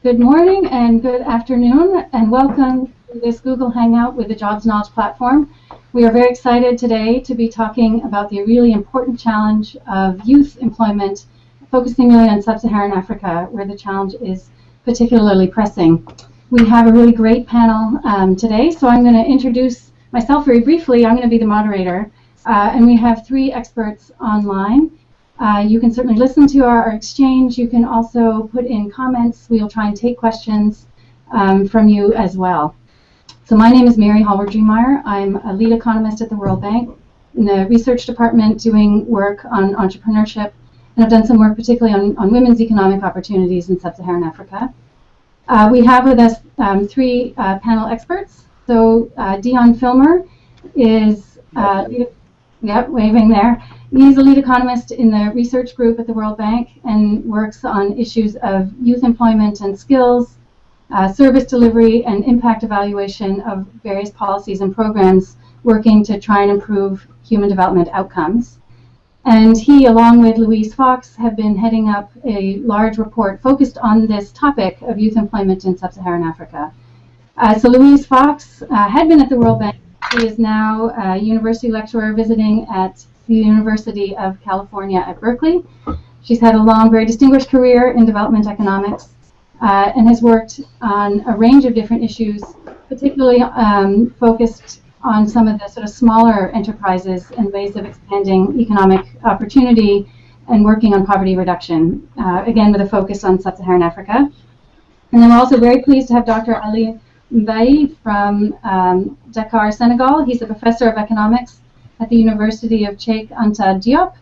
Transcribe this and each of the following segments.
Good morning and good afternoon, and welcome to this Google Hangout with the Jobs Knowledge platform. We are very excited today to be talking about the really important challenge of youth employment, focusing really on Sub-Saharan Africa, where the challenge is particularly pressing. We have a really great panel today, so I'm going to introduce myself very briefly. I'm going to be the moderator, and we have three experts online. You can certainly listen to our exchange. You can also put in comments. We'll try and take questions from you as well. So my name is Mary Hallward-Driemeier. I'm a lead economist at the World Bank in the research department doing work on entrepreneurship, and I've done some work particularly on women's economic opportunities in Sub-Saharan Africa. We have with us three panel experts. So Dion Filmer is, waving there. He's a lead economist in the research group at the World Bank and works on issues of youth employment and skills, service delivery, and impact evaluation of various policies and programs working to try and improve human development outcomes. And he, along with Louise Fox, have been heading up a large report focused on this topic of youth employment in Sub-Saharan Africa. So Louise Fox had been at the World Bank. She is now a university lecturer visiting at the University of California at Berkeley. She's had a long, very distinguished career in development economics and has worked on a range of different issues, particularly focused on some of the sort of smaller enterprises and ways of expanding economic opportunity and working on poverty reduction, again with a focus on Sub-Saharan Africa. And then we're also very pleased to have Dr. Ali Mbaye from Dakar, Senegal. He's a professor of economics at the University of Cheikh Anta Diop.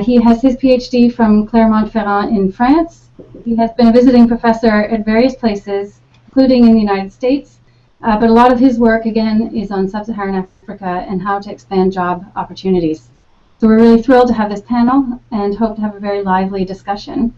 He has his PhD from Clermont-Ferrand in France. He has been a visiting professor at various places, including in the United States, but a lot of his work, again, is on Sub-Saharan Africa and how to expand job opportunities. So we're really thrilled to have this panel and hope to have a very lively discussion.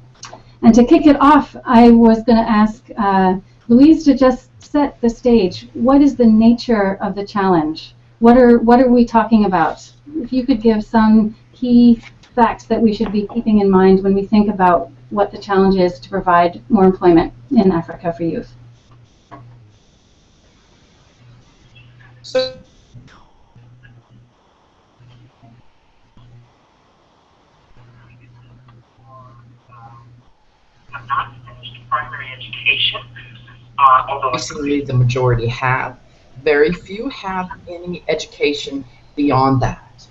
And to kick it off, I was going to ask Louise to just set the stage. What is the nature of the challenge? What are we talking about? If you could give some key facts that we should be keeping in mind when we think about what the challenge is to provide more employment in Africa for youth. So, have not finished primary education, although recently the majority have. Very few have any education beyond that.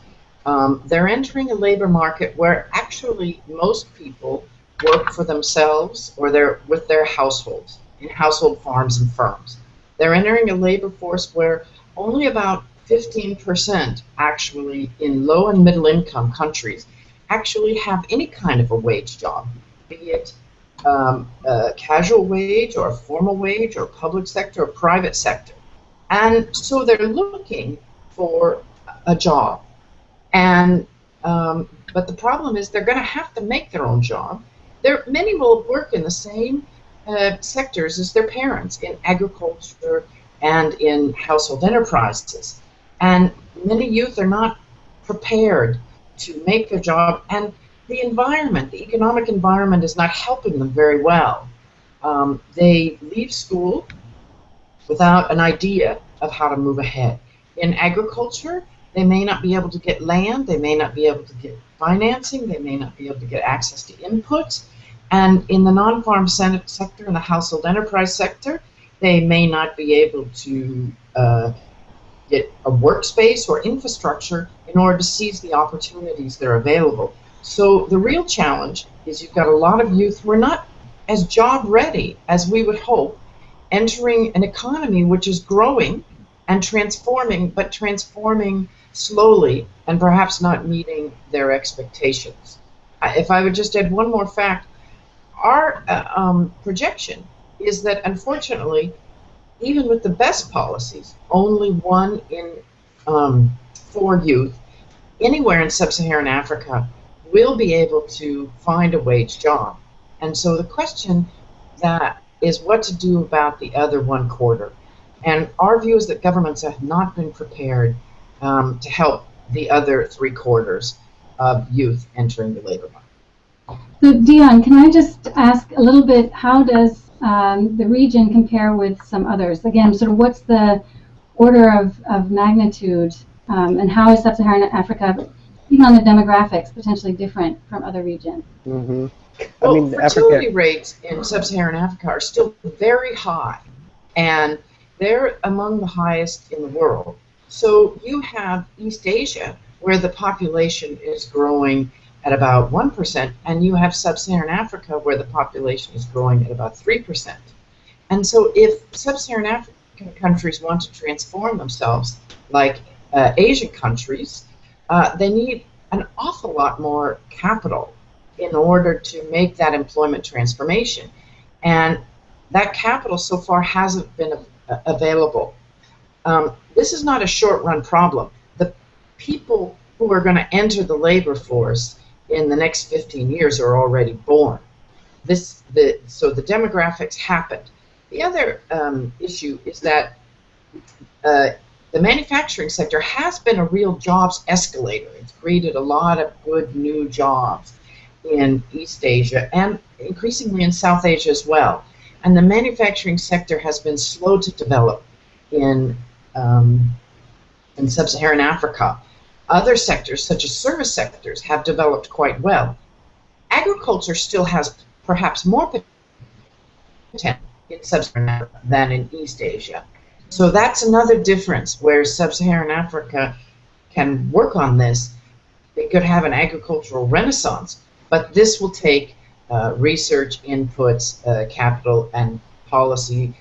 They're entering a labor market where actually most people work for themselves or they're with their households, in household farms and firms. They're entering a labor force where only about 15% actually in low and middle income countries actually have any kind of a wage job, be it a casual wage or a formal wage or public sector or private sector. And so they're looking for a job. And but the problem is they're going to have to make their own job. Many will work in the same sectors as their parents, in agriculture and in household enterprises. And many youth are not prepared to make their job, and the environment, the economic environment, is not helping them very well. They leave school without an idea of how to move ahead. In agriculture, they may not be able to get land, they may not be able to get financing, they may not be able to get access to inputs, and in the non-farm sector, in the household enterprise sector, they may not be able to get a workspace or infrastructure in order to seize the opportunities that are available. So the real challenge is you've got a lot of youth who are not as job ready as we would hope, entering an economy which is growing and transforming, but transforming slowly and perhaps not meeting their expectations. If I would just add one more fact, our projection is that unfortunately, even with the best policies, only 1 in 4 youth anywhere in Sub-Saharan Africa will be able to find a wage job. And so the question that is what to do about the other 1/4. And our view is that governments have not been prepared to help the other 3/4 of youth entering the labor market. So Dion, can I just ask a little bit, how does the region compare with some others? Again, sort of what's the order of magnitude, and how is Sub-Saharan Africa, even on the demographics, potentially different from other regions? Mm-hmm. Well, I mean, fertility rates in Sub-Saharan Africa are still very high, and they're among the highest in the world. So you have East Asia, where the population is growing at about 1%, and you have Sub-Saharan Africa, where the population is growing at about 3%. And so if Sub-Saharan African countries want to transform themselves like Asian countries, they need an awful lot more capital in order to make that employment transformation. And that capital so far hasn't been available. This is not a short-run problem. The people who are going to enter the labor force in the next 15 years are already born. So the demographics happened. The other issue is that the manufacturing sector has been a real jobs escalator. It's created a lot of good new jobs in East Asia and increasingly in South Asia as well. And the manufacturing sector has been slow to develop in Sub-Saharan Africa. Other sectors, such as service sectors, have developed quite well. Agriculture still has perhaps more potential in Sub-Saharan Africa than in East Asia. So that's another difference where Sub-Saharan Africa can work on this. They could have an agricultural renaissance, but this will take research inputs, capital, and policy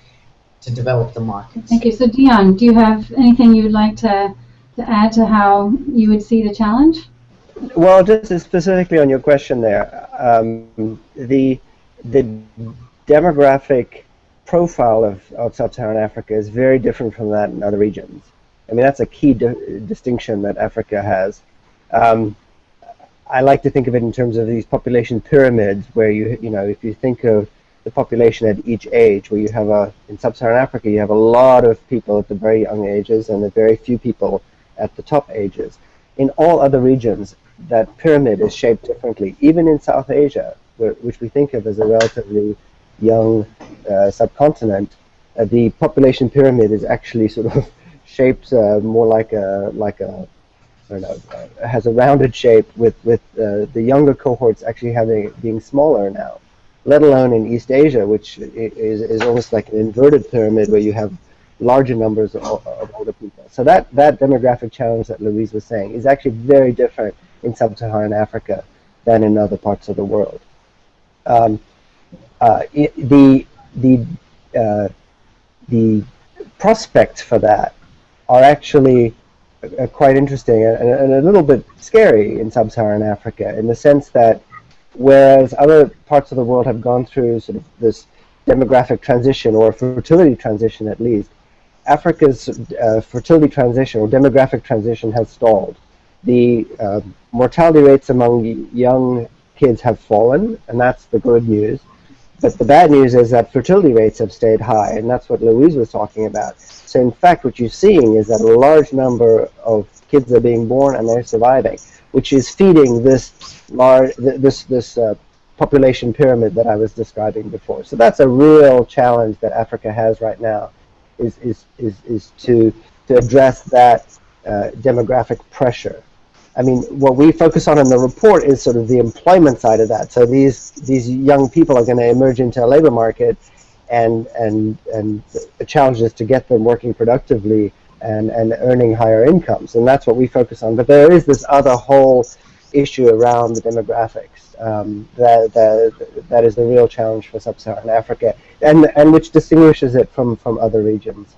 to develop the markets. Thank you. So Dion, do you have anything you'd like to add to how you would see the challenge? Well, just specifically on your question there, the demographic profile of Sub-Saharan Africa is very different from that in other regions. I mean, that's a key distinction that Africa has. I like to think of it in terms of these population pyramids, where you know, if you think of the population at each age, where you have in Sub-Saharan Africa, you have a lot of people at the very young ages and a very few people at the top ages. In all other regions, that pyramid is shaped differently. Even in South Asia, which we think of as a relatively young subcontinent, the population pyramid is actually sort of shaped more like a I don't know, has a rounded shape with the younger cohorts actually being smaller now, let alone in East Asia, which is almost like an inverted pyramid where you have larger numbers of older people. So that demographic challenge that Louise was saying is actually very different in Sub-Saharan Africa than in other parts of the world. The prospects for that are actually quite interesting and a little bit scary in Sub-Saharan Africa, in the sense that whereas other parts of the world have gone through sort of this demographic transition, or fertility transition at least, Africa's fertility transition or demographic transition has stalled. The mortality rates among young kids have fallen, and that's the good news. But the bad news is that fertility rates have stayed high, and that's what Louise was talking about. So in fact, what you're seeing is that a large number of kids are being born and they're surviving, which is feeding this population pyramid that I was describing before. So that's a real challenge that Africa has right now, is to address that demographic pressure. I mean, what we focus on in the report is sort of the employment side of that. So these young people are going to emerge into a labor market, and the challenge is to get them working productively and earning higher incomes, and that's what we focus on. But there is this other whole issue around the demographics that is the real challenge for Sub-Saharan Africa, and which distinguishes it from other regions.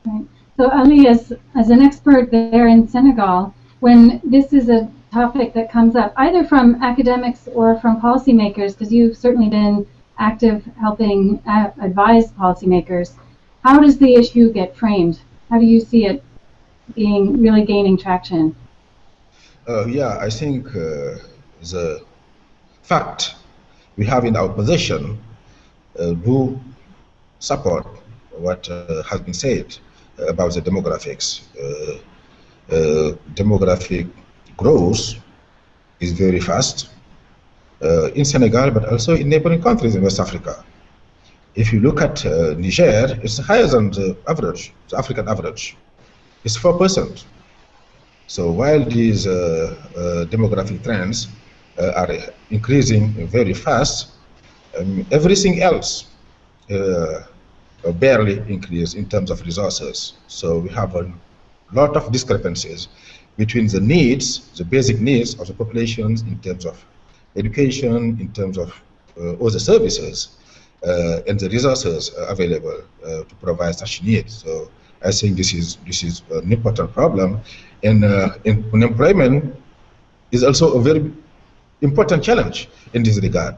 Right. So Ali, as an expert there in Senegal, when this is a topic that comes up, either from academics or from policymakers, because you've certainly been active helping advise policymakers, how does the issue get framed? How do you see it really gaining traction? Yeah, I think the fact we have in our position do support what has been said about the demographics. Demographic growth is very fast in Senegal, but also in neighboring countries in West Africa. If you look at Niger, it's higher than the average, the African average. It's 4%. So while these demographic trends are increasing very fast, everything else barely increase in terms of resources. So we have a lot of discrepancies between the needs, the basic needs of the populations in terms of education, in terms of all the services, and the resources available to provide such needs. So I think this is an important problem, and unemployment is also a very important challenge in this regard.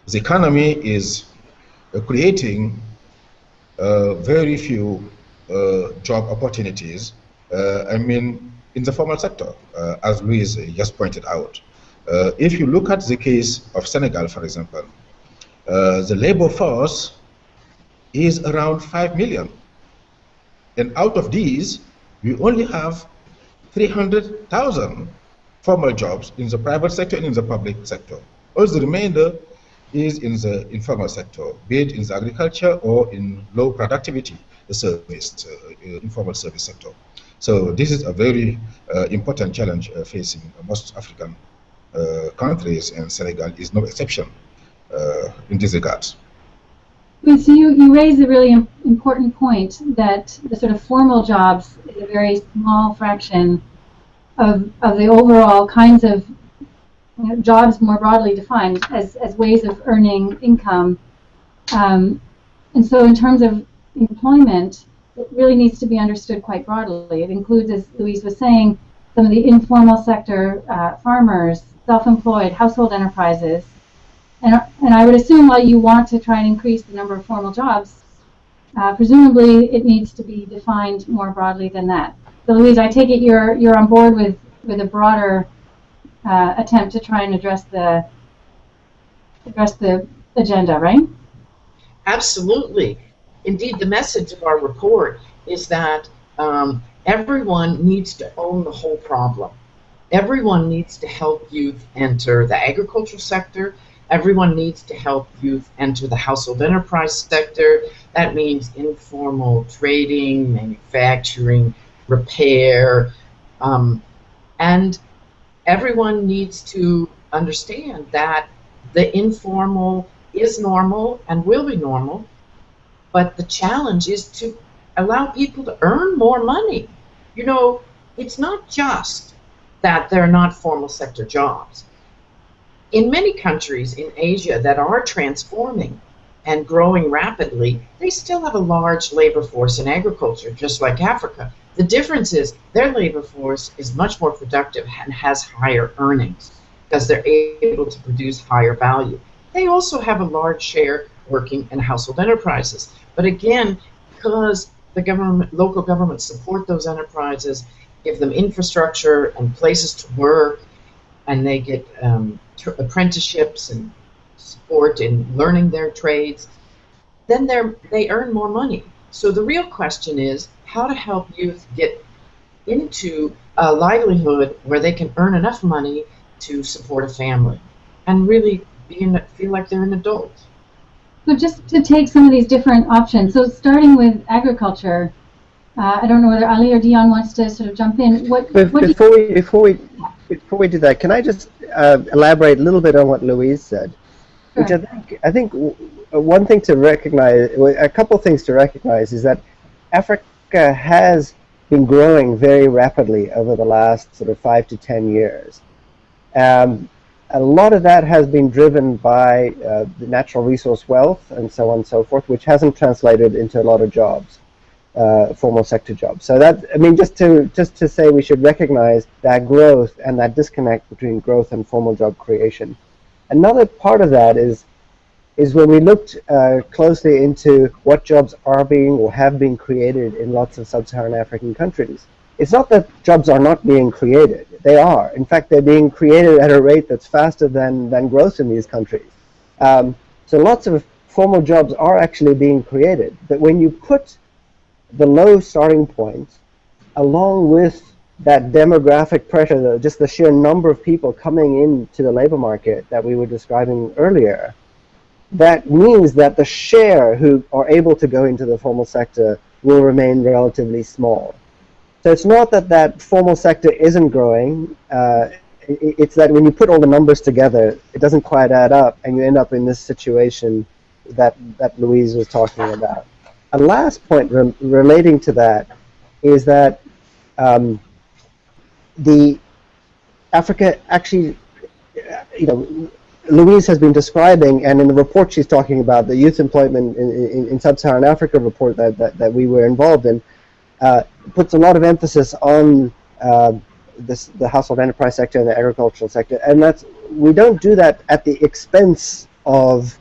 The economy is creating very few job opportunities. I mean, in the formal sector, as Louise just pointed out. If you look at the case of Senegal, for example, the labor force is around 5 million. And out of these, we only have 300,000 formal jobs in the private sector and in the public sector. All the remainder is in the informal sector, be it in the agriculture or in low productivity service, informal service sector. So this is a very important challenge facing most African countries, and Senegal is no exception in this regard. So you raise a really important point that the sort of formal jobs is a very small fraction of the overall kinds of jobs more broadly defined as ways of earning income. And so in terms of employment, it really needs to be understood quite broadly. It includes, as Louise was saying, some of the informal sector, farmers, self-employed, household enterprises. And I would assume while you want to try and increase the number of formal jobs, presumably it needs to be defined more broadly than that. So Louise, I take it you're on board with a broader attempt to try and address the agenda, right? Absolutely. Indeed, the message of our report is that everyone needs to own the whole problem. Everyone needs to help youth enter the agricultural sector. Everyone needs to help youth enter the household enterprise sector. That means informal trading, manufacturing, repair, and everyone needs to understand that the informal is normal and will be normal, but the challenge is to allow people to earn more money. You know, it's not just that they're not formal sector jobs. In many countries in Asia that are transforming and growing rapidly, they still have a large labor force in agriculture, just like Africa. The difference is their labor force is much more productive and has higher earnings because they're able to produce higher value. They also have a large share working in household enterprises. But again, because the government, local governments support those enterprises, give them infrastructure and places to work, and they get apprenticeships and support in learning their trades, then they earn more money. So the real question is how to help youth get into a livelihood where they can earn enough money to support a family and really feel like they're an adult. So just to take some of these different options, so starting with agriculture, I don't know whether Ali or Dion wants to sort of jump in. Before we do that, can I just elaborate a little bit on what Louise said? Sure. Which I think one thing to recognize, a couple things to recognize, is that Africa has been growing very rapidly over the last sort of 5 to 10 years. A lot of that has been driven by the natural resource wealth and so on and so forth, which hasn't translated into a lot of jobs, formal sector jobs. So that, I mean, just to say we should recognize that growth and that disconnect between growth and formal job creation. Another part of that is when we looked closely into what jobs are being or have been created in lots of sub-Saharan African countries. It's not that jobs are not being created. They are. In fact, they're being created at a rate that's faster than growth in these countries. So lots of formal jobs are actually being created. But when you put the low starting point along with that demographic pressure, just the sheer number of people coming into the labor market that we were describing earlier, that means that the share who are able to go into the formal sector will remain relatively small. So it's not that that formal sector isn't growing. It's that when you put all the numbers together, it doesn't quite add up, and you end up in this situation that Louise was talking about. A last point relating to that is that the Africa actually, Louise has been describing, and in the report she's talking about, the youth employment in Sub-Saharan Africa report that we were involved in, puts a lot of emphasis on the household enterprise sector and the agricultural sector, and we don't do that at the expense of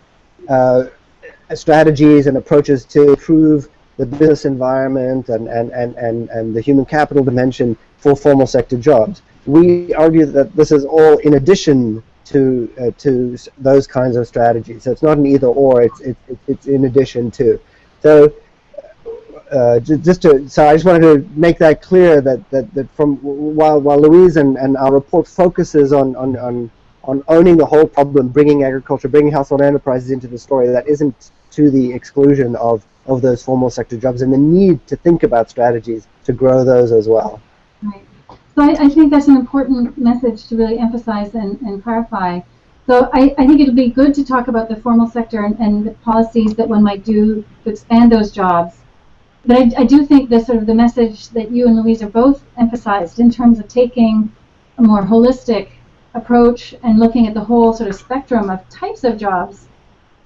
strategies and approaches to improve the business environment and the human capital dimension for formal sector jobs. We argue that this is all in addition to those kinds of strategies. So it's not an either or; it's in addition to. So I just wanted to make that clear that from while Louise and our report focuses on owning the whole problem, bringing agriculture, bringing household enterprises into the story, that isn't to the exclusion of those formal sector jobs, and the need to think about strategies to grow those as well. Right. So I think that's an important message to really emphasize and clarify. So I think it'll be good to talk about the formal sector and the policies that one might do to expand those jobs. But I do think the sort of the message that you and Louise are both emphasized in terms of taking a more holistic approach and looking at the whole sort of spectrum of types of jobs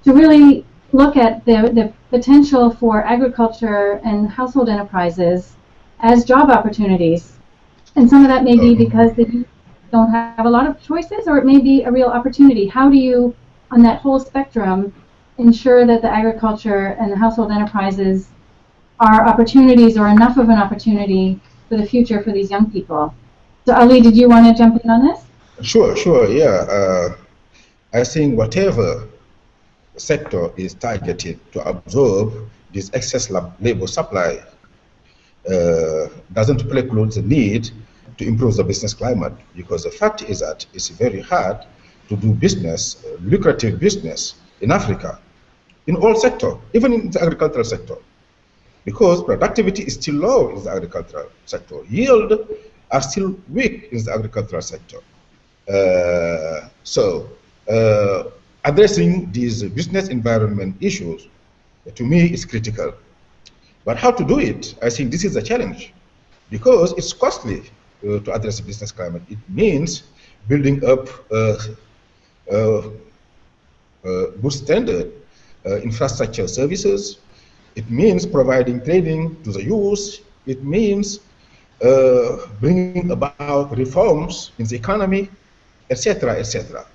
to really look at the potential for agriculture and household enterprises as job opportunities. And some of that may be because the youth don't have a lot of choices, or it may be a real opportunity. How do you, on that whole spectrum, ensure that the agriculture and the household enterprises are opportunities, or enough of an opportunity for the future for these young people? So Ali, did you want to jump in on this? Sure, yeah. I think whatever sector is targeted to absorb this excess labor supply doesn't preclude the need to improve the business climate, because the fact is that it's very hard to do business, lucrative business in Africa, in all sectors, even in the agricultural sector, because productivity is still low in the agricultural sector. Yield are still weak in the agricultural sector. Addressing these business environment issues, to me, is critical. But how to do it? I think this is a challenge, because it's costly to address the business climate. It means building up good standard infrastructure services. It means providing training to the youth. It means bringing about reforms in the economy, etc., etc.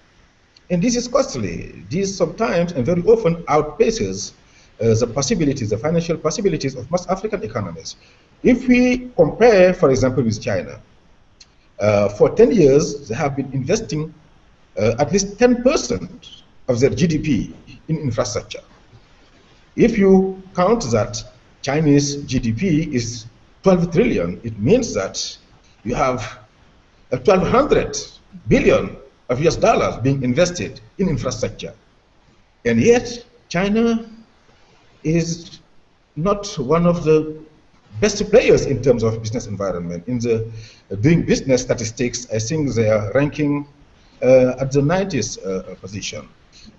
And this is costly. This sometimes and very often outpaces the possibilities, the financial possibilities of most African economies. If we compare, for example, with China, for 10 years, they have been investing at least 10% of their GDP in infrastructure. If you count that Chinese GDP is 12 trillion, it means that you have 1,200 billion of US dollars being invested in infrastructure. And yet, China is not one of the best players in terms of business environment. In the doing business statistics, I think they are ranking at the 90th position.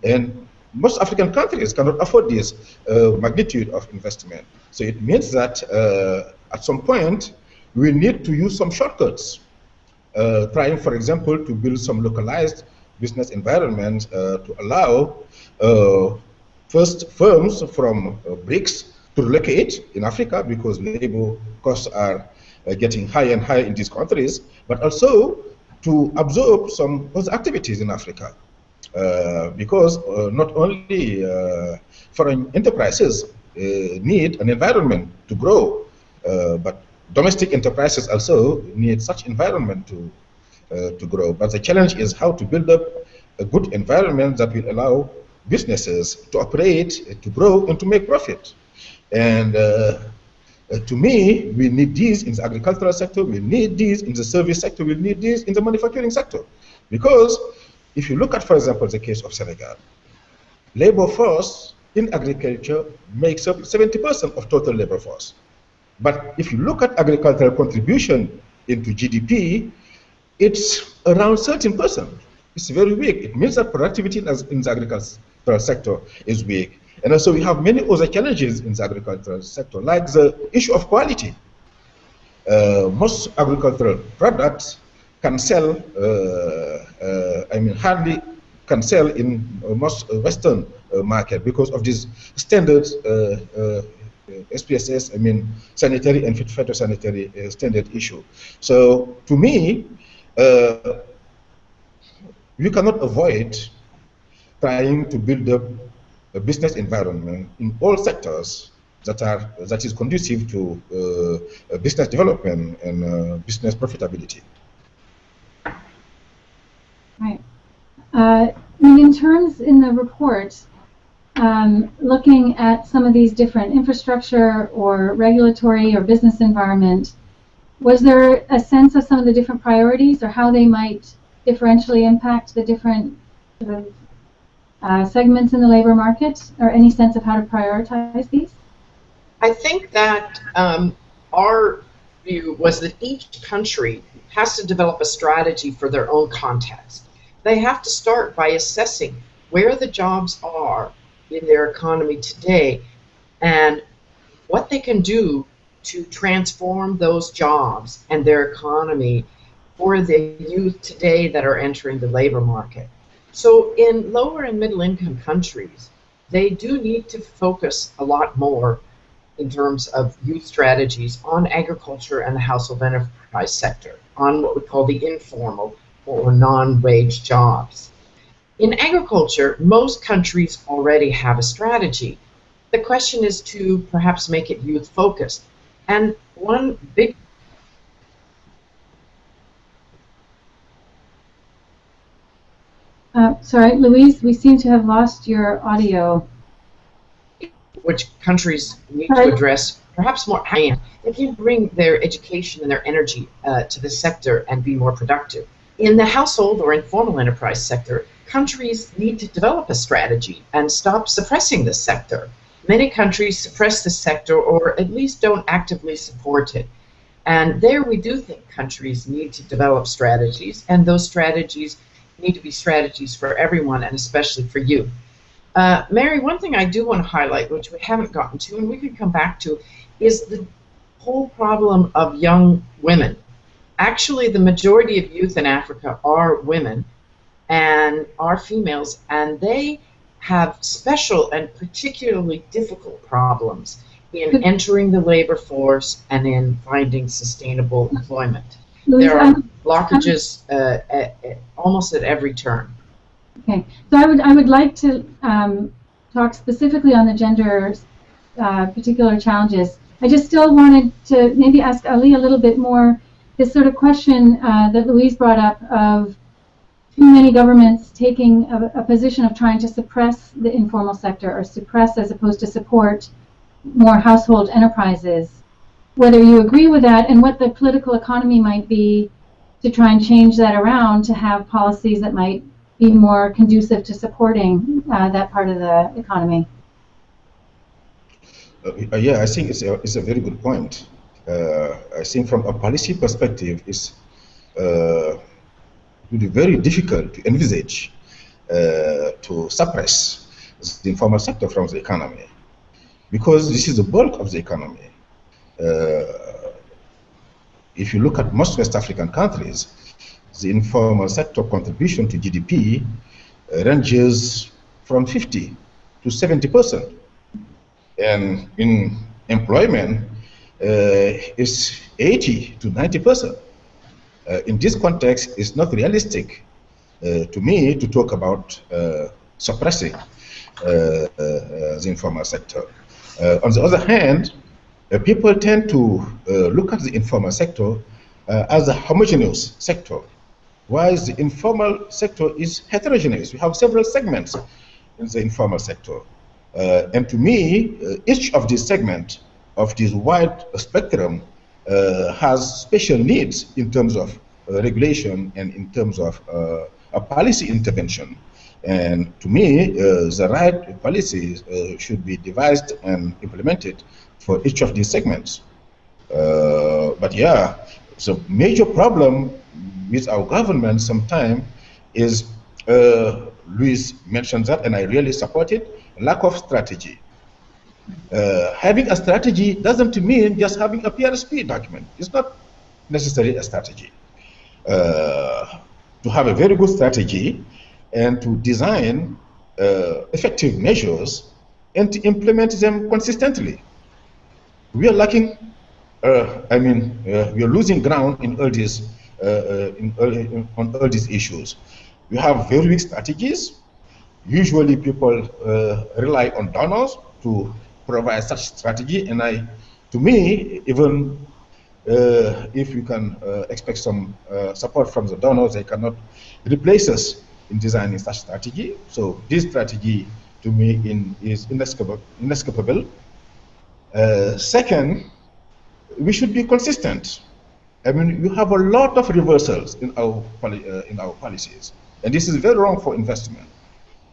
And most African countries cannot afford this magnitude of investment. So it means that at some point, we need to use some shortcuts. Trying, for example, to build some localized business environment to allow first firms from BRICS to relocate in Africa, because labor costs are getting higher and higher in these countries, but also to absorb some of the activities in Africa. Because not only foreign enterprises need an environment to grow, but domestic enterprises also need such environment to grow. But the challenge is how to build up a good environment that will allow businesses to operate, to grow, and to make profit. And to me, we need these in the agricultural sector, we need these in the service sector, we need these in the manufacturing sector. Because if you look at, for example, the case of Senegal, labor force in agriculture makes up 70% of total labor force. But if you look at agricultural contribution into GDP, it's around 13%. It's very weak. It means that productivity in the agricultural sector is weak. And also we have many other challenges in the agricultural sector, like the issue of quality. Most agricultural products can sell, hardly can sell in most Western market because of these standards, SPSS, sanitary and phytosanitary standard issue. So to me, you cannot avoid trying to build up a business environment in all sectors that is conducive to business development and business profitability. Right. In terms in the report, looking at some of these different infrastructure or regulatory or business environment, was there a sense of some of the different priorities or how they might differentially impact the different sort of, segments in the labor market, or any sense of how to prioritize these? I think that our view was that each country has to develop a strategy for their own context. They have to start by assessing where the jobs are in their economy today and what they can do to transform those jobs and their economy for the youth today that are entering the labor market. So in lower and middle income countries, they do need to focus a lot more in terms of youth strategies on agriculture and the household enterprise sector, on what we call the informal or non-wage jobs. In agriculture, most countries already have a strategy. The question is to perhaps make it youth-focused. And one big sorry, Louise, we seem to have lost your audio. which countries need to address perhaps more high-end. They can bring their education and their energy to the sector and be more productive. In the household or informal enterprise sector, countries need to develop a strategy and stop suppressing the sector. Many countries suppress the sector or at least don't actively support it. And there we do think countries need to develop strategies, and those strategies need to be strategies for everyone and especially for youth. Mary, one thing I do want to highlight, which we haven't gotten to and we can come back to, is the whole problem of young women. Actually, the majority of youth in Africa are women and are females, and they have special and particularly difficult problems in entering the labor force and in finding sustainable employment. There are blockages almost at every turn. Okay, so I would like to talk specifically on the gender particular challenges. I just still wanted to maybe ask Ali a little bit more this sort of question that Louise brought up of too many governments taking a position of trying to suppress the informal sector or suppress as opposed to support more household enterprises. Whether you agree with that and what the political economy might be to try and change that around to have policies that might be more conducive to supporting that part of the economy. Yeah, I think it's a very good point. I think from a policy perspective, it's really very difficult to envisage to suppress the informal sector from the economy, because this is the bulk of the economy. If you look at most West African countries, the informal sector contribution to GDP ranges from 50 to 70%. And in employment, is 80 to 90%. In this context, it's not realistic to me to talk about suppressing the informal sector. On the other hand, people tend to look at the informal sector as a homogeneous sector, while the informal sector is heterogeneous. We have several segments in the informal sector. And to me, each of these segments of this wide spectrum has special needs in terms of regulation and in terms of a policy intervention. And to me, the right policies should be devised and implemented for each of these segments. But yeah, the major problem with our government sometimes is, Luis mentioned that, and I really support it, lack of strategy. Having a strategy doesn't mean just having a PRSP document. It's not necessarily a strategy. To have a very good strategy and to design effective measures and to implement them consistently. We are lacking, we are losing ground in all these, on all these issues. We have very weak strategies. Usually people rely on donors to provide such strategy, and to me, even if we can expect some support from the donors, they cannot replace us in designing such strategy. So this strategy, to me, is inescapable. Second, we should be consistent. I mean, you have a lot of reversals in our policies, and this is very wrong for investment.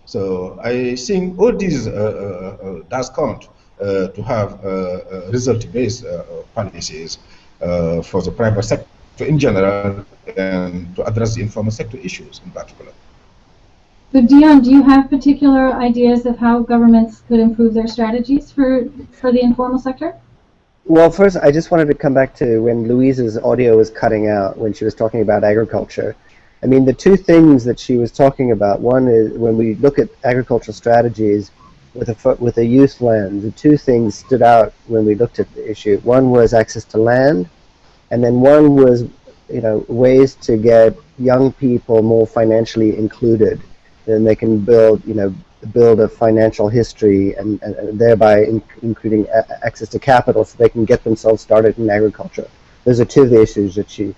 So I think all these does count to have result-based policies for the private sector in general, and to address the informal sector issues in particular. So Dion, do you have particular ideas of how governments could improve their strategies for the informal sector? Well, first, I just wanted to come back to when Louise's audio was cutting out when she was talking about agriculture. I mean, the two things that she was talking about, one is when we look at agricultural strategies with a youth lens, the two things stood out when we looked at the issue. One was access to land, and then one was, ways to get young people more financially included. Then they can build a financial history and thereby including access to capital so they can get themselves started in agriculture. Those are two of the issues that she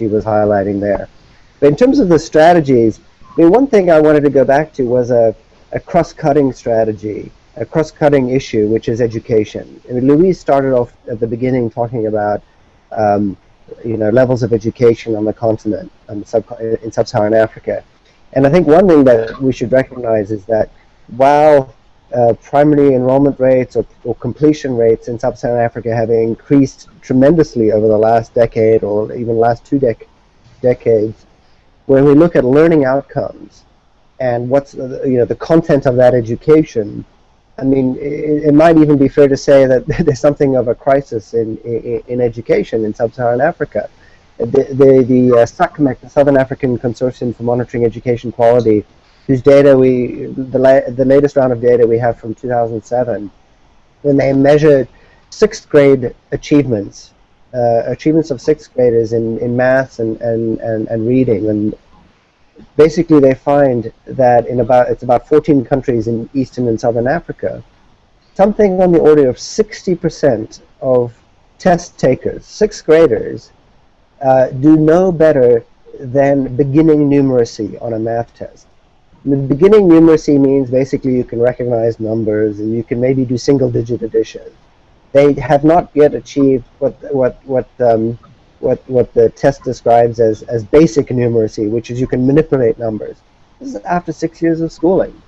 was highlighting there. But in terms of the strategies, I mean, one thing I wanted to go back to was a cross-cutting strategy, a cross-cutting issue, which is education. I mean, Louise started off at the beginning talking about levels of education on the continent in Sub-Saharan Africa. And I think one thing that we should recognize is that while primary enrollment rates or completion rates in Sub-Saharan Africa have increased tremendously over the last decade or even last two decades, when we look at learning outcomes and what's the content of that education, I mean, it might even be fair to say that there's something of a crisis in education in Sub-Saharan Africa. The SACMEC, the Southern African Consortium for Monitoring Education Quality, whose data the latest round of data we have from 2007, when they measured sixth grade achievements of sixth graders in maths and reading, and basically they find that it's about 14 countries in Eastern and Southern Africa, something on the order of 60% of test takers, sixth graders, do no better than beginning numeracy on a math test. Beginning numeracy means basically you can recognize numbers and you can maybe do single-digit addition. They have not yet achieved what the test describes as basic numeracy, which is you can manipulate numbers. This is after 6 years of schooling.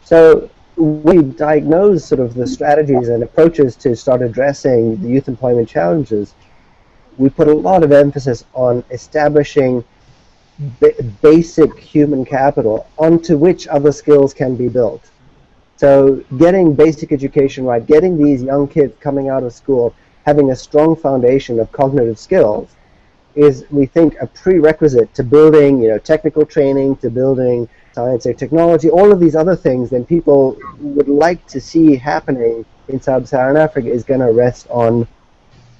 So we diagnose sort of the strategies and approaches to start addressing the youth employment challenges. We put a lot of emphasis on establishing basic human capital onto which other skills can be built. So getting basic education right, getting these young kids coming out of school having a strong foundation of cognitive skills is, we think, a prerequisite to building technical training, to building science or technology, all of these other things that people would like to see happening in Sub-Saharan Africa is going to rest on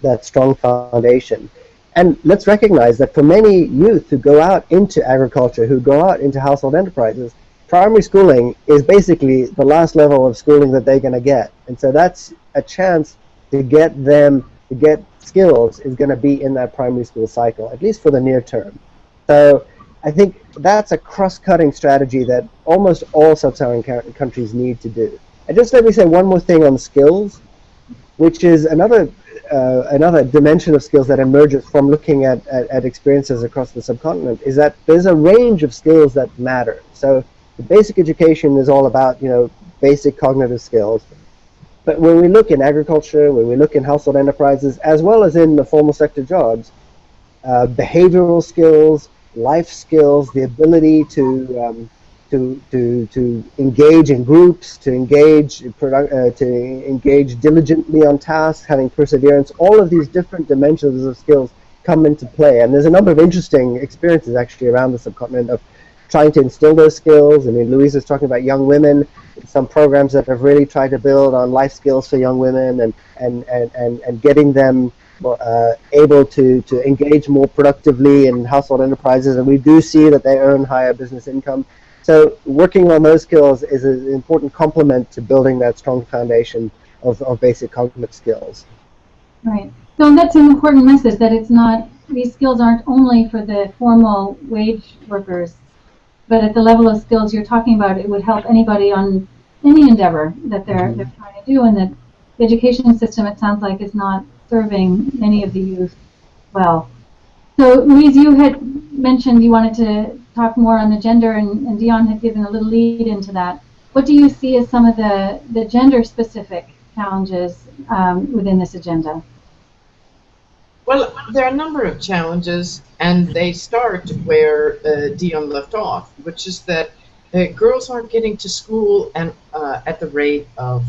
that strong foundation. And let's recognize that for many youth who go out into agriculture, who go out into household enterprises, primary schooling is basically the last level of schooling that they're going to get. And so that's a chance to get them to get skills is going to be in that primary school cycle, at least for the near term. So I think that's a cross-cutting strategy that almost all Sub-Saharan countries need to do. And just let me say one more thing on skills, which is another dimension of skills that emerges from looking at experiences across the subcontinent, is that there's a range of skills that matter. So The basic education is all about, basic cognitive skills. But when we look in agriculture, when we look in household enterprises, as well as in the formal sector jobs, behavioral skills, life skills, the ability to engage in groups, to engage diligently on tasks, having perseverance, all of these different dimensions of skills come into play. And there's a number of interesting experiences actually around the subcontinent of trying to instill those skills. I mean, Louise is talking about young women, some programs that have really tried to build on life skills for young women and getting them able to engage more productively in household enterprises, and we do see that they earn higher business income. So working on those skills is an important complement to building that strong foundation of basic cognitive skills. Right. So that's an important message, that it's not, these skills aren't only for the formal wage workers, but at the level of skills you're talking about, it would help anybody on any endeavor that they're trying to do, and that the education system, it sounds like, is not serving many of the youth well. So Louise, you had mentioned you wanted to talk more on the gender, and Dion had given a little lead into that. What do you see as some of the gender-specific challenges within this agenda? Well, there are a number of challenges, and they start where Dion left off, which is that girls aren't getting to school and at the rate of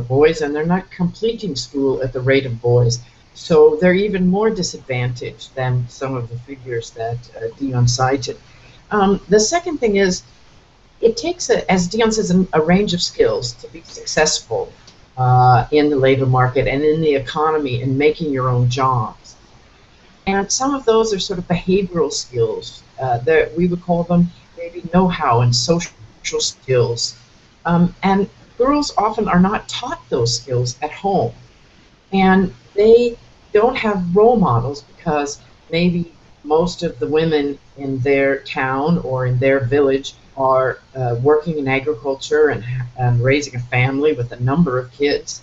boys, and they're not completing school at the rate of boys. So they're even more disadvantaged than some of the figures that Dion cited. The second thing is, it takes, as Dion says, a range of skills to be successful in the labor market and in the economy and making your own jobs. And some of those are sort of behavioral skills. We would call them maybe know-how and social skills. And girls often are not taught those skills at home. And they don't have role models because maybe most of the women in their town or in their village are working in agriculture and raising a family with a number of kids.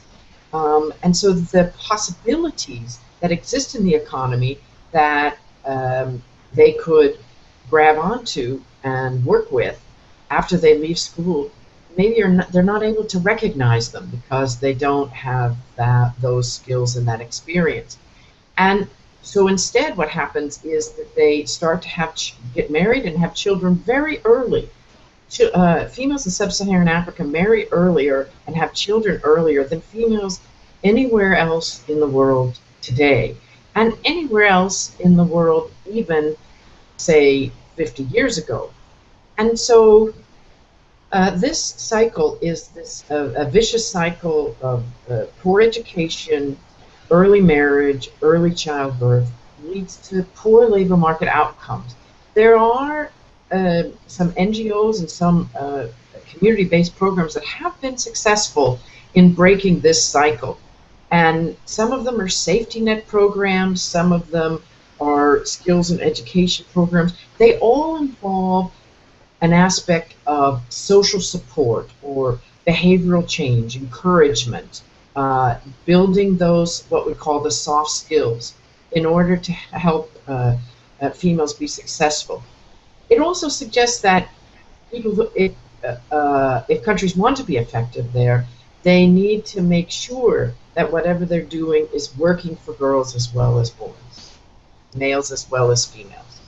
And so the possibilities that exist in the economy that they could grab onto and work with after they leave school, maybe they're not able to recognize them because they don't have those skills and that experience. And so instead what happens is that they start to get married and have children very early. Females in Sub-Saharan Africa marry earlier and have children earlier than females anywhere else in the world today, and anywhere else in the world even, say, 50 years ago. And so this cycle is a vicious cycle of poor education, early marriage, early childbirth, leads to poor labor market outcomes. There are some NGOs and some community-based programs that have been successful in breaking this cycle. And some of them are safety net programs, some of them are skills and education programs. They all involve an aspect of social support or behavioral change, encouragement, building those, what we call the soft skills, in order to help females be successful. It also suggests that people, if countries want to be effective there, they need to make sure that whatever they're doing is working for girls as well as boys, males as well as females.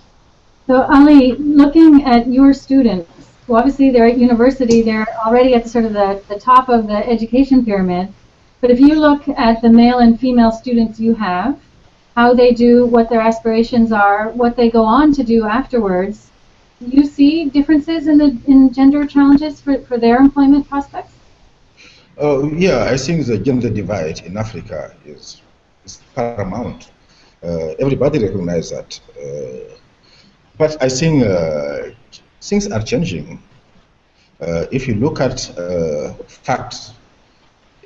So Ali, looking at your students, well, obviously they're at university, they're already at sort of the top of the education pyramid, but if you look at the male and female students you have, how they do, what their aspirations are, what they go on to do afterwards, do you see differences in gender challenges for their employment prospects? Yeah, I think the gender divide in Africa is paramount. Everybody recognizes that. But I think things are changing. If you look at facts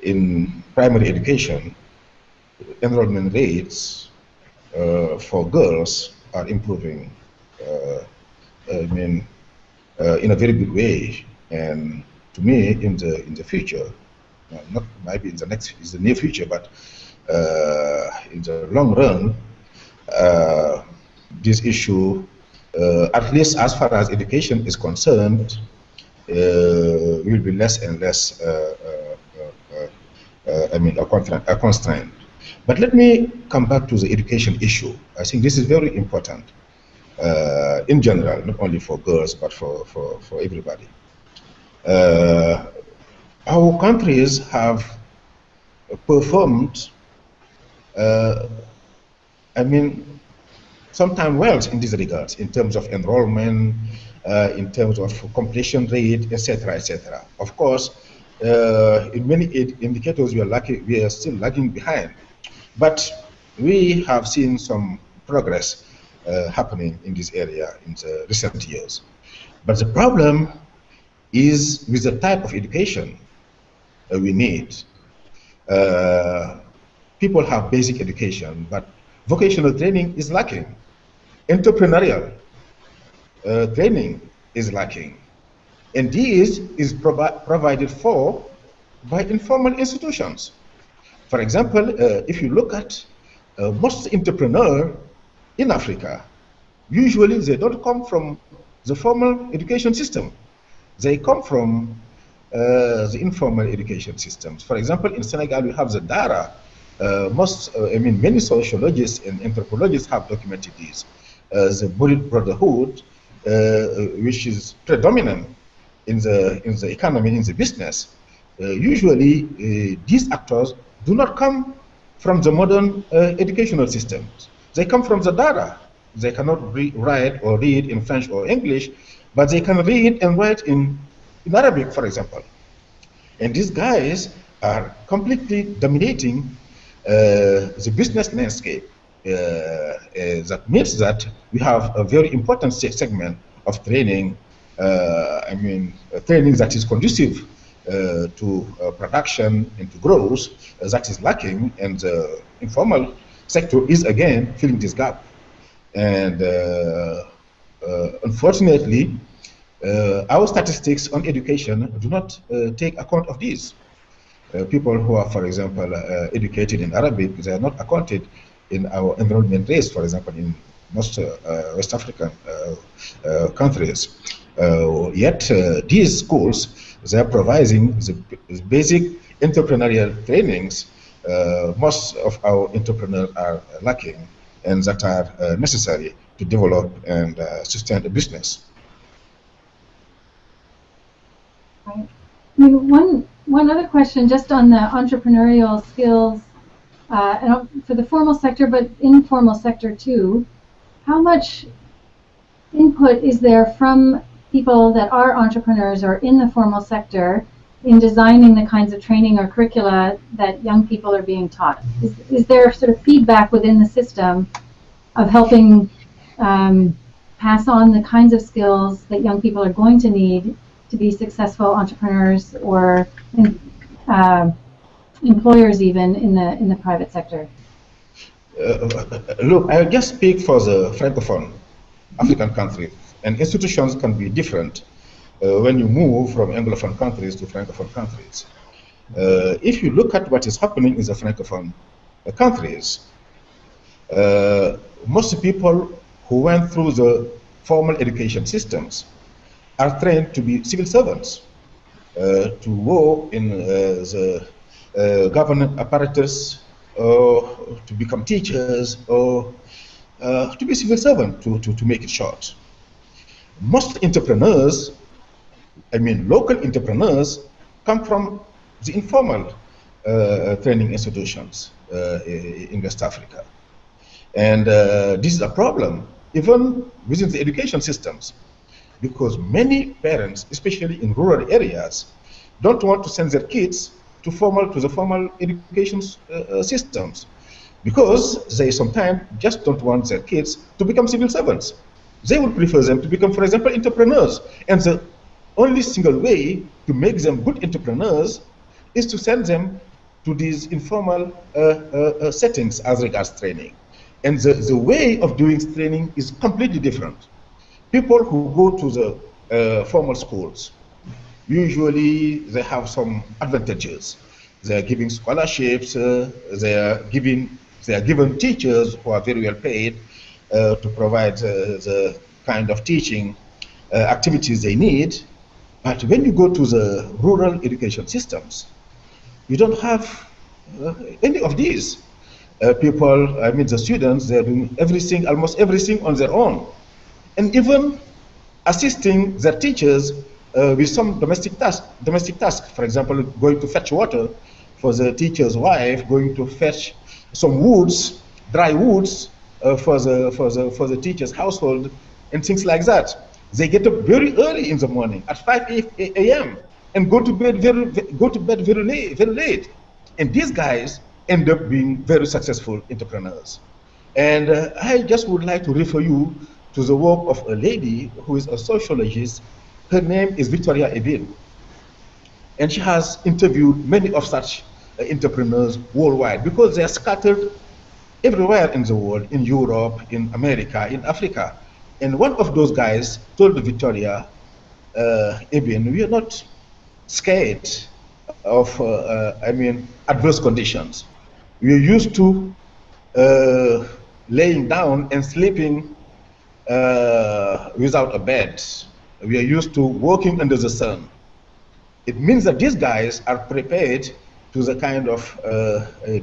in primary education, enrollment rates for girls are improving. In a very good way, and to me, in the future, not maybe in the near future, but in the long run, this issue At least as far as education is concerned, will be less and less, a constraint. But let me come back to the education issue. I think this is very important in general, not only for girls, but for everybody. Our countries have performed, sometimes well in these regards, in terms of enrollment, in terms of completion rate, etc., etc. Of course, in many indicators, we are still lagging behind. But we have seen some progress happening in this area in the recent years. But the problem is with the type of education we need. People have basic education, but vocational training is lacking. Entrepreneurial training is lacking. And this is provided for by informal institutions. For example, if you look at most entrepreneurs in Africa, usually they don't come from the formal education system. They come from the informal education systems. For example, in Senegal, we have the Dara. Many sociologists and anthropologists have documented this. The Burit Brotherhood, which is predominant in the economy, in the business. Usually, these actors do not come from the modern educational systems. They come from the Dara. They cannot write or read in French or English, but they can read and write in Arabic, for example. And these guys are completely dominating the business landscape. That means that we have a very important segment of training, training that is conducive to production and to growth that is lacking, and the informal sector is again filling this gap. And unfortunately, our statistics on education do not take account of this. People who are, for example, educated in Arabic, they are not accounted in our enrollment rates, for example, in most West African countries. Yet these schools, they are providing the basic entrepreneurial trainings. Most of our entrepreneurs are lacking, and that are necessary to develop and sustain a business. Right. One other question, just on the entrepreneurial skills, and for the formal sector, but informal sector too. How much input is there from people that are entrepreneurs or in the formal sector in designing the kinds of training or curricula that young people are being taught? Is there sort of feedback within the system of helping pass on the kinds of skills that young people are going to need to be successful entrepreneurs or employers even in the private sector? Look, I'll just speak for the Francophone African countries, and institutions can be different when you move from Anglophone countries to Francophone countries. If you look at what is happening in the Francophone countries, most people who went through the formal education systems are trained to be civil servants, to work in the government apparatus, or to become teachers, or to be civil servants, to make it short. Most entrepreneurs, local entrepreneurs, come from the informal training institutions in West Africa. And this is a problem, even within the education systems, because many parents, especially in rural areas, don't want to send their kids to the formal education systems, because they sometimes just don't want their kids to become civil servants. They would prefer them to become, for example, entrepreneurs. And the only single way to make them good entrepreneurs is to send them to these informal settings as regards training. And the way of doing training is completely different. People who go to the formal schools, usually they have some advantages. They are giving scholarships, they are given teachers who are very well paid to provide the kind of teaching activities they need. But when you go to the rural education systems, you don't have any of these. People, I mean the students, they're doing everything, almost everything on their own. And even assisting their teachers with some domestic tasks. For example, going to fetch water for the teacher's wife, going to fetch some woods, dry woods for the teacher's household, and things like that. They get up very early in the morning at 5 a.m. and go to bed very late. And these guys end up being very successful entrepreneurs. And I just would like to refer you to the work of a lady who is a sociologist. Her name is Victoria Ebin. And she has interviewed many of such entrepreneurs worldwide, because they are scattered everywhere in the world, in Europe, in America, in Africa. And one of those guys told Victoria Ebin, we are not scared of, adverse conditions. We are used to laying down and sleeping without a bed. We are used to working under the sun. It means that these guys are prepared to the kind of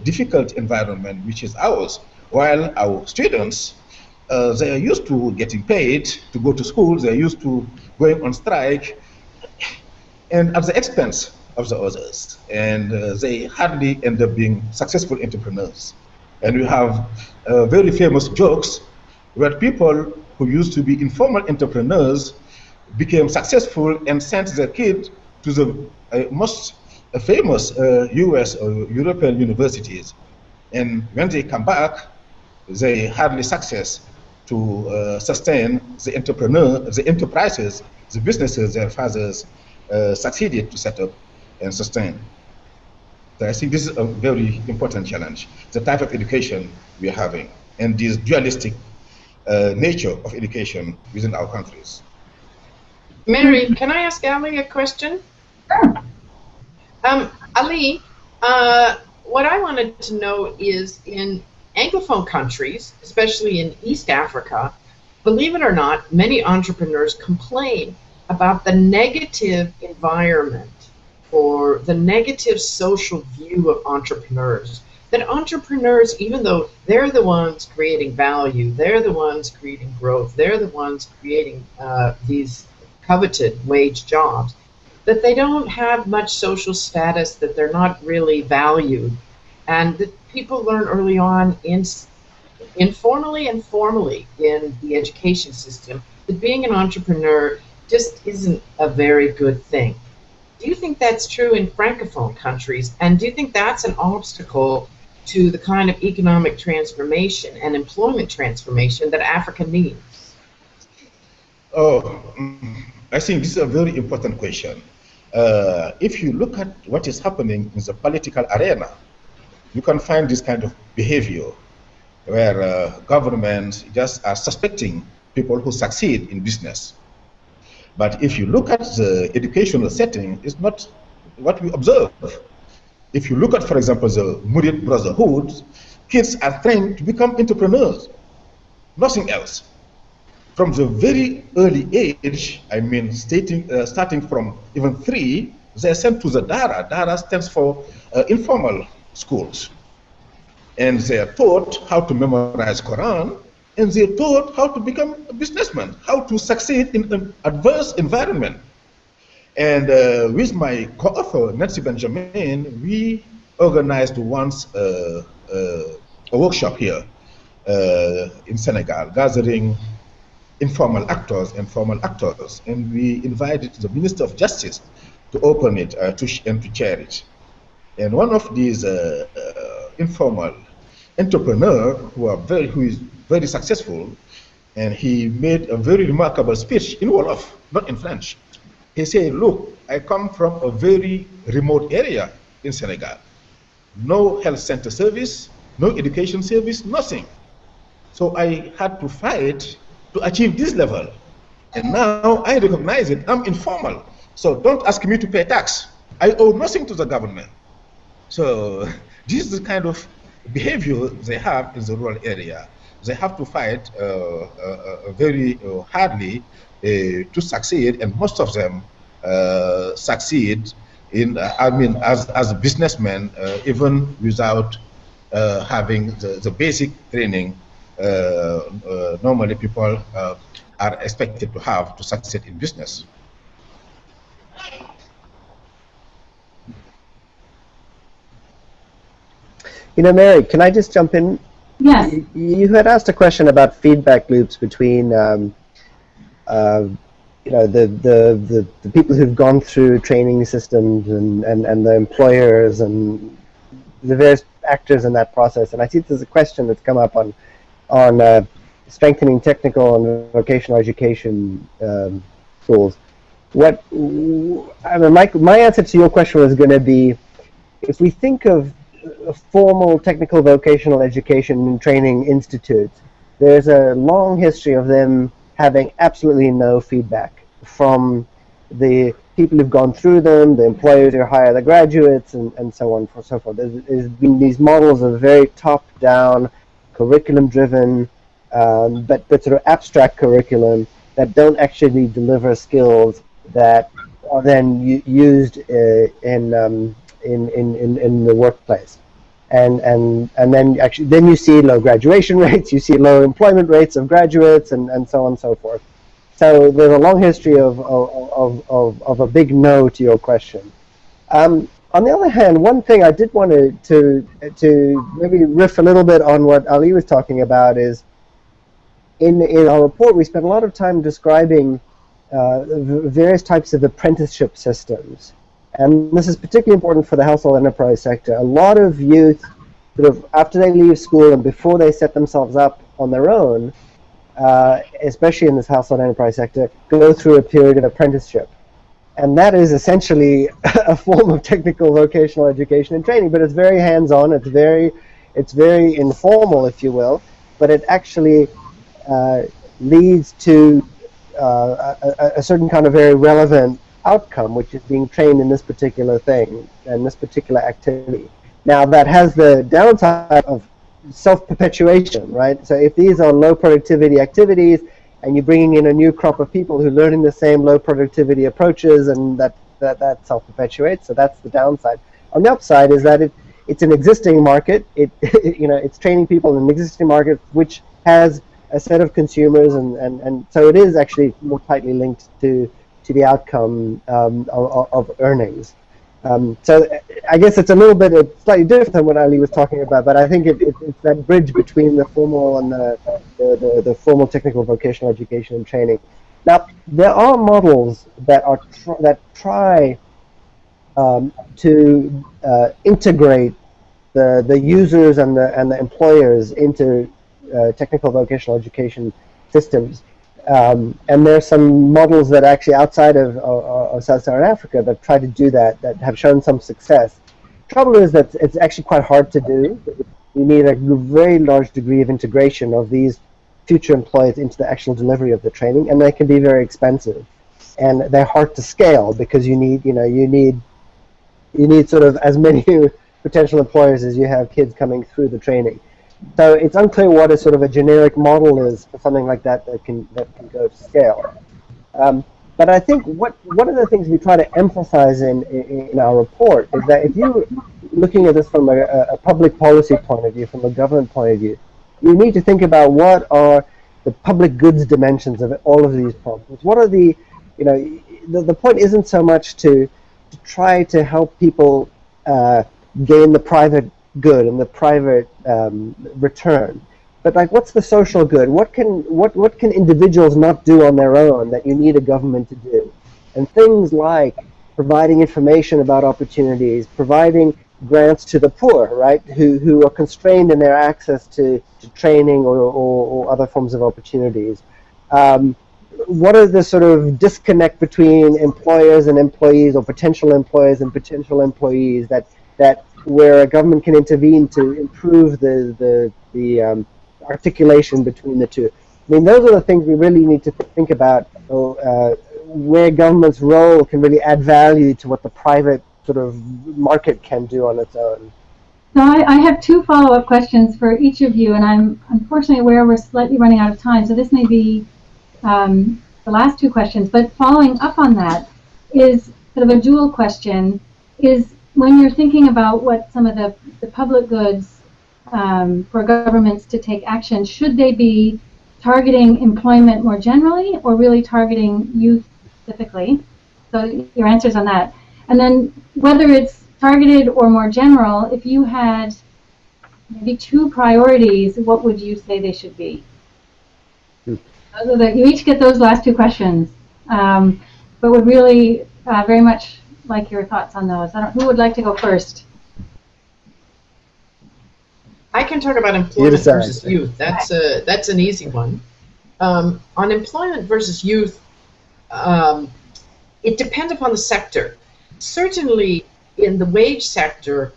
difficult environment which is ours, while our students, they are used to getting paid to go to school, they are used to going on strike, and at the expense of the others. And they hardly end up being successful entrepreneurs. And we have very famous jokes where people who used to be informal entrepreneurs became successful and sent their kid to the most famous US or European universities. And when they come back, they hardly success to sustain the enterprises, the businesses their fathers succeeded to set up and sustain. So I think this is a very important challenge, the type of education we are having, and this dualistic nature of education within our countries. Mary, can I ask Ali a question? Sure. Ali, what I wanted to know is, in Anglophone countries, especially in East Africa, believe it or not, many entrepreneurs complain about the negative environment or the negative social view of entrepreneurs. That entrepreneurs, even though they're the ones creating value, they're the ones creating growth, they're the ones creating these coveted wage jobs, that they don't have much social status, that they're not really valued, and that people learn early on, informally and formally in the education system, that being an entrepreneur just isn't a very good thing. Do you think that's true in Francophone countries, and do you think that's an obstacle to the kind of economic transformation and employment transformation that Africa needs? Oh, I think this is a very important question. If you look at what is happening in the political arena, you can find this kind of behavior where governments just are suspecting people who succeed in business. But if you look at the educational setting, it's not what we observe. If you look at, for example, the Murid Brotherhood, kids are trained to become entrepreneurs, nothing else. From the very early age, I mean, starting from even 3, they're sent to the Dara. Dara stands for informal schools. And they are taught how to memorize Quran, and they are taught how to become a businessman, how to succeed in an adverse environment. And with my co-author, Nancy Benjamin, we organized once a workshop here in Senegal, gathering informal actors and formal actors, and we invited the Minister of Justice to open it and to chair it. And one of these informal entrepreneur who is very successful, and he made a very remarkable speech in Wolof, not in French. He said, look, I come from a very remote area in Senegal. No health center service, no education service, nothing. So I had to fight to achieve this level. And now I recognize it, I'm informal. So don't ask me to pay tax. I owe nothing to the government. So this is the kind of behavior they have in the rural area. they have to fight very hardly to succeed, and most of them succeed in, I mean, as businessmen, even without having the basic training normally people are expected to have to succeed in business. You know, Mary, can I just jump in? Yes. You had asked a question about feedback loops between, you know, the people who've gone through training systems and the employers and the various actors in that process. And I see there's a question that's come up on strengthening technical and vocational education tools. I mean, my answer to your question was going to be, if we think of formal technical vocational education and training institutes, there's a long history of them having absolutely no feedback from the people who've gone through them, the employers who hire the graduates, and so on and so forth. There's been these models of very top-down, curriculum-driven, but sort of abstract curriculum that don't actually deliver skills that are then used in the workplace. And then you see low graduation rates, you see low employment rates of graduates, and so on and so forth. So there's a long history of a big no to your question. On the other hand, one thing I did want to maybe riff a little bit on what Ali was talking about is, in our report we spent a lot of time describing various types of apprenticeship systems. And this is particularly important for the household enterprise sector. A lot of youth, sort of after they leave school and before they set themselves up on their own, especially in this household enterprise sector, go through a period of apprenticeship. And that is essentially a form of technical vocational education and training, but it's very hands-on, it's very informal, if you will, but it actually leads to a certain kind of very relevant outcome, which is being trained in this particular thing and this particular activity. Now, that has the downside of self-perpetuation, right? So if these are low productivity activities and you're bringing in a new crop of people who are learning the same low productivity approaches, and that self-perpetuates, so that's the downside. On the upside is that it's an existing market. It's training people in an existing market which has a set of consumers, and so it is actually more tightly linked to the outcome of earnings. So I guess it's a little bit slightly different than what Ali was talking about, but I think it's that bridge between the formal and the formal technical vocational education and training. Now, there are models that try to integrate the users and the employers into technical vocational education systems. And there are some models that actually outside of Sub-Saharan Africa that try to do that have shown some success. Trouble is that it's actually quite hard to do. You need a very large degree of integration of these future employees into the actual delivery of the training, and they can be very expensive. And they're hard to scale because you need sort of as many potential employers as you have kids coming through the training. So it's unclear what a sort of a generic model is for something like that can go to scale. But I think one of the things we try to emphasize in our report is that if you're looking at this from a public policy point of view, from a government point of view, you need to think about what are the public goods dimensions of all of these problems. What are the point isn't so much to try to help people gain the private good and the private return, but like, what's the social good? What can individuals not do on their own that you need a government to do? And things like providing information about opportunities, providing grants to the poor, right, who are constrained in their access to training or other forms of opportunities. What are the sort of disconnect between employers and employees, or potential employers and potential employees, that where a government can intervene to improve the articulation between the two? I mean, those are the things we really need to think about, where government's role can really add value to what the private sort of market can do on its own. So I have two follow-up questions for each of you, and I'm unfortunately aware we're slightly running out of time, so this may be the last two questions. But following up on that is sort of a dual question, is when you're thinking about what some of the public goods for governments to take action, should they be targeting employment more generally or really targeting youth specifically? So your answers on that. And then whether it's targeted or more general, if you had maybe two priorities, what would you say they should be? You each get those last two questions, but would really very much like your thoughts on those. Who would like to go first? I can talk about employment versus youth. That's an easy one. On employment versus youth, it depends upon the sector. Certainly, in the wage sector,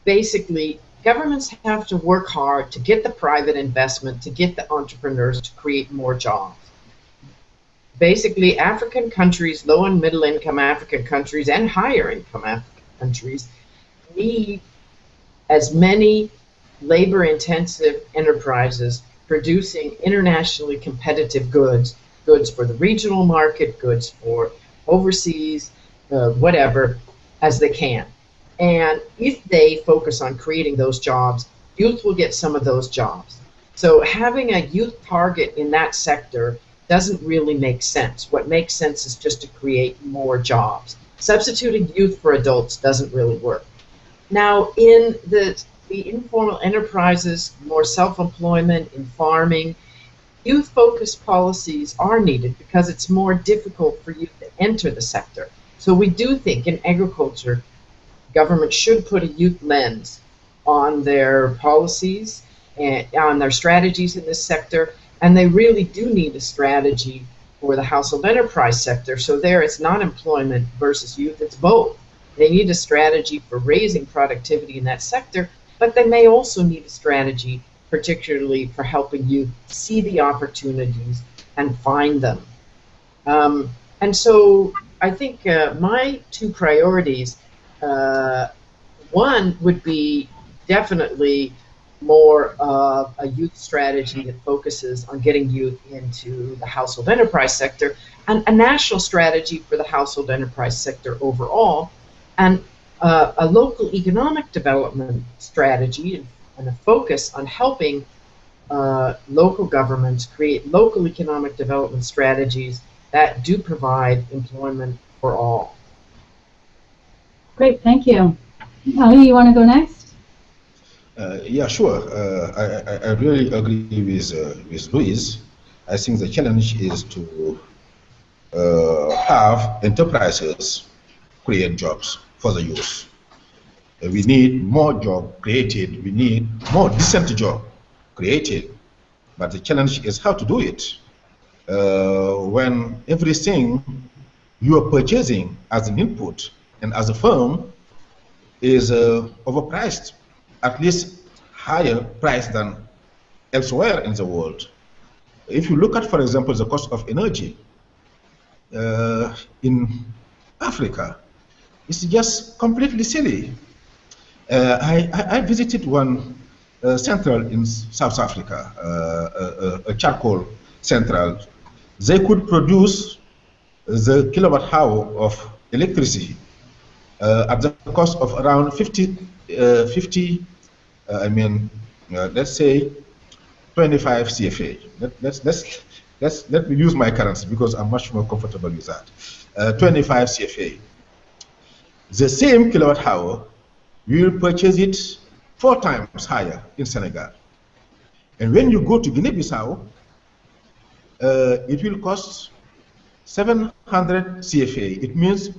basically, governments have to work hard to get the private investment, to get the entrepreneurs to create more jobs. Basically, African countries, low and middle income African countries, and higher income African countries need as many labor intensive enterprises producing internationally competitive goods for the regional market, goods for overseas, whatever, as they can. And if they focus on creating those jobs, youth will get some of those jobs. So having a youth target in that sector doesn't really make sense. What makes sense is just to create more jobs. Substituting youth for adults doesn't really work. Now, in the informal enterprises, more self-employment, in farming, youth-focused policies are needed because it's more difficult for youth to enter the sector. So we do think in agriculture, government should put a youth lens on their policies and on their strategies in this sector, and they really do need a strategy for the household enterprise sector. So there it's not employment versus youth, it's both. They need a strategy for raising productivity in that sector, but they may also need a strategy particularly for helping youth see the opportunities and find them. And so I think my two priorities, one would be definitely more of a youth strategy that focuses on getting youth into the household enterprise sector, and a national strategy for the household enterprise sector overall, and a local economic development strategy and a focus on helping local governments create local economic development strategies that do provide employment for all. Great, thank you. Ali, you want to go next? Yeah, sure. I really agree with Louise. I think the challenge is to have enterprises create jobs for the youth. We need more job created. We need more decent job created. But the challenge is how to do it. When everything you are purchasing as an input and as a firm is overpriced, at least higher price than elsewhere in the world. If you look at, for example, the cost of energy in Africa, it's just completely silly. I visited one central in South Africa, a charcoal central. They could produce the kilowatt hour of electricity at the cost of around 50 let's say 25 CFA. Let me use my currency because I'm much more comfortable with that. 25 CFA. The same kilowatt hour, we will purchase it 4 times higher in Senegal. And when you go to Guinea-Bissau, it will cost 700 CFA. It means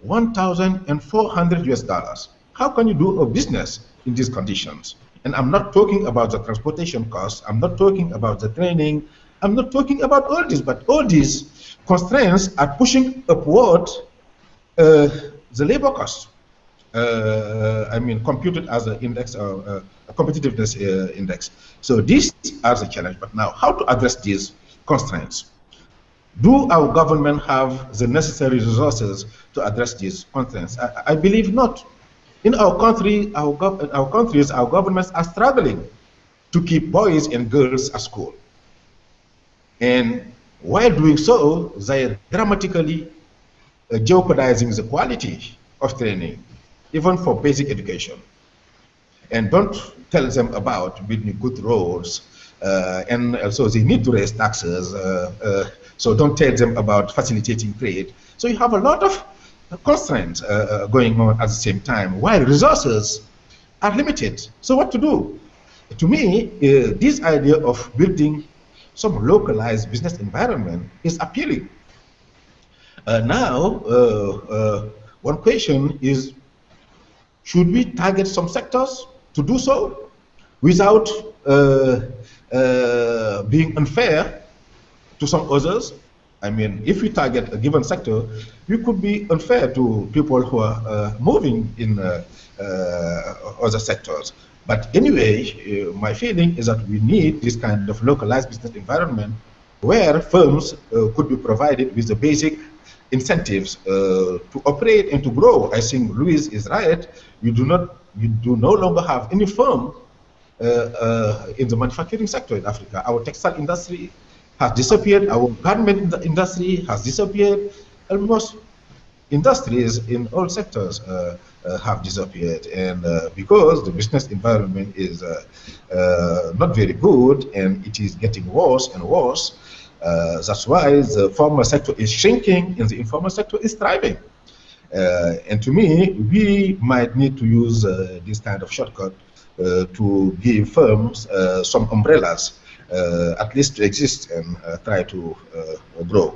1,400 US dollars. How can you do a business in these conditions? And I'm not talking about the transportation costs. I'm not talking about the training. I'm not talking about all this, but all these constraints are pushing upward the labor cost. Computed as an index, a competitiveness index. So these are the challenge. But now, how to address these constraints? Do our government have the necessary resources to address these constraints? I believe not. In our country, our countries, our governments are struggling to keep boys and girls at school. And while doing so, they are dramatically jeopardizing the quality of training, even for basic education. And don't tell them about building good roads, and also they need to raise taxes, so don't tell them about facilitating trade. So you have a lot of constraints going on at the same time, while resources are limited. So what to do? To me, this idea of building some localized business environment is appealing. Now, one question is, should we target some sectors to do so without being unfair to some others? I mean, if we target a given sector, we could be unfair to people who are moving in other sectors. But anyway, my feeling is that we need this kind of localized business environment where firms could be provided with the basic incentives to operate and to grow. I think Louis is right. You do no longer have any firm in the manufacturing sector in Africa. Our textile industry has disappeared. Our garment industry has disappeared. Almost industries in all sectors have disappeared, and because the business environment is not very good and it is getting worse and worse, that's why the formal sector is shrinking and the informal sector is thriving. And to me, we might need to use this kind of shortcut to give firms some umbrellas, at least to exist and try to grow.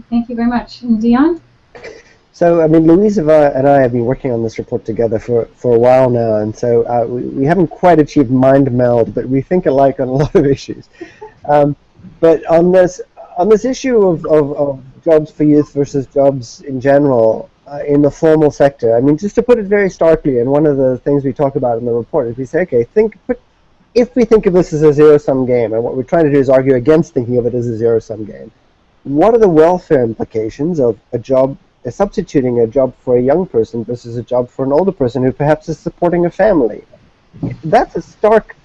Thank you very much. And Dion? So, I mean, Louise and I have been working on this report together for a while now, and so we haven't quite achieved mind meld, but we think alike on a lot of issues. But on this issue of jobs for youth versus jobs in general in the formal sector, I mean, just to put it very starkly, and one of the things we talk about in the report is we say, okay, if we think of this as a zero-sum game, and what we're trying to do is argue against thinking of it as a zero-sum game, what are the welfare implications of substituting a job for a young person versus a job for an older person who perhaps is supporting a family? That's a stark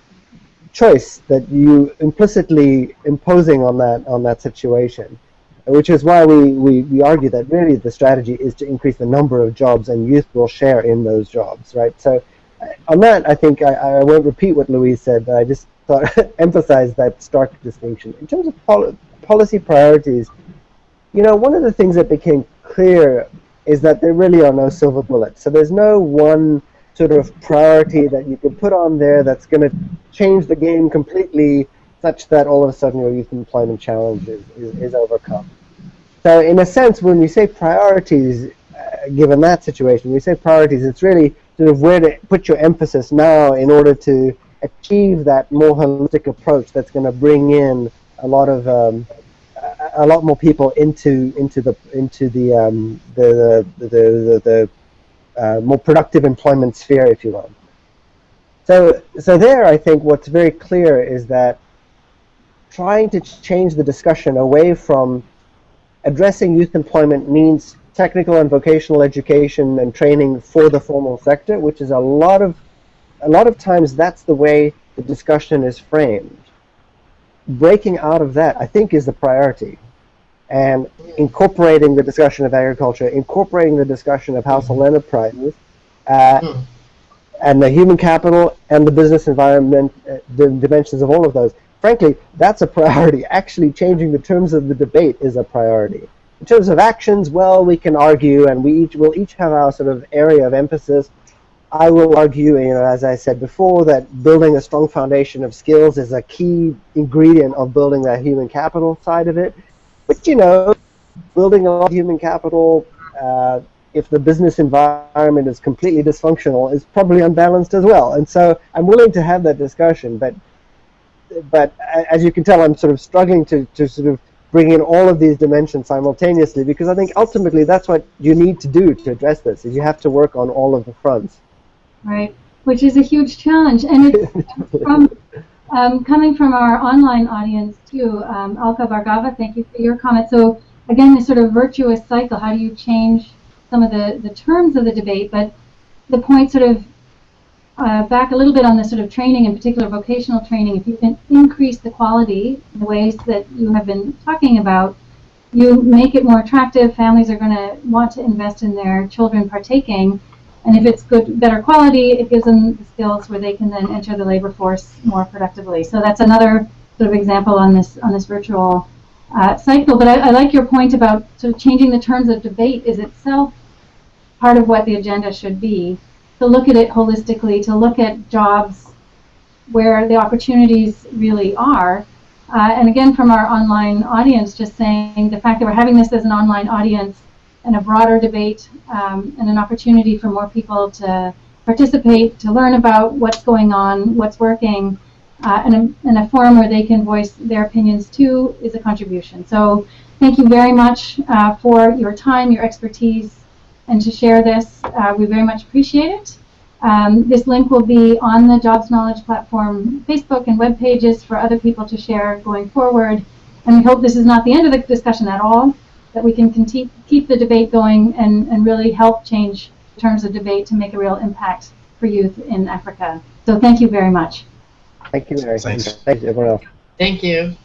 choice that you implicitly imposing on that situation, which is why we argue that really the strategy is to increase the number of jobs and youth will share in those jobs, right? So on that, I think I won't repeat what Louise said, but I just thought emphasize that stark distinction. In terms of policy priorities, you know, one of the things that became clear is that there really are no silver bullets. So there's no one sort of priority that you can put on there that's going to change the game completely such that all of a sudden your youth employment challenge is overcome. So in a sense, when we say priorities, given that situation, when we say priorities, it's really sort of where to put your emphasis now in order to achieve that more holistic approach that's going to bring in a lot more people into the more productive employment sphere, if you will. So there, I think what's very clear is that trying to change the discussion away from addressing youth employment means technical and vocational education and training for the formal sector, which is a lot of times that's the way the discussion is framed. Breaking out of that, I think, is the priority, and incorporating the discussion of agriculture, incorporating the discussion of household enterprises, and the human capital and the business environment, the dimensions of all of those. Frankly, that's a priority. Actually changing the terms of the debate is a priority. In terms of actions, well, we can argue, and we'll each have our sort of area of emphasis. I will argue, you know, as I said before, that building a strong foundation of skills is a key ingredient of building that human capital side of it. But, you know, building a lot of human capital, if the business environment is completely dysfunctional, is probably unbalanced as well. And so I'm willing to have that discussion, but as you can tell, I'm sort of struggling to sort of bring in all of these dimensions simultaneously, because I think ultimately that's what you need to do to address this, is you have to work on all of the fronts. Right, which is a huge challenge, and it's from coming from our online audience too. Alka Bargava, thank you for your comment. So again, this sort of virtuous cycle, how do you change some of the terms of the debate, but the point sort of back a little bit on the sort of training, in particular vocational training. If you can increase the quality in the ways that you have been talking about, you make it more attractive. Families are going to want to invest in their children partaking. And if it's good, better quality, it gives them the skills where they can then enter the labor force more productively. So that's another sort of example on this virtual cycle. But I like your point about sort of changing the terms of debate is itself part of what the agenda should be. To look at it holistically, to look at jobs where the opportunities really are. And again, from our online audience, just saying the fact that we're having this as an online audience and a broader debate and an opportunity for more people to participate, to learn about what's going on, what's working, and a forum where they can voice their opinions too is a contribution. So thank you very much for your time, your expertise, and to share this. We very much appreciate it. This link will be on the Jobs Knowledge Platform Facebook and web pages for other people to share going forward. And we hope this is not the end of the discussion at all, that we can keep the debate going and really help change terms of debate to make a real impact for youth in Africa. So thank you very much. Thank you, Mary. Thanks. Thanks, everyone else. Thank you.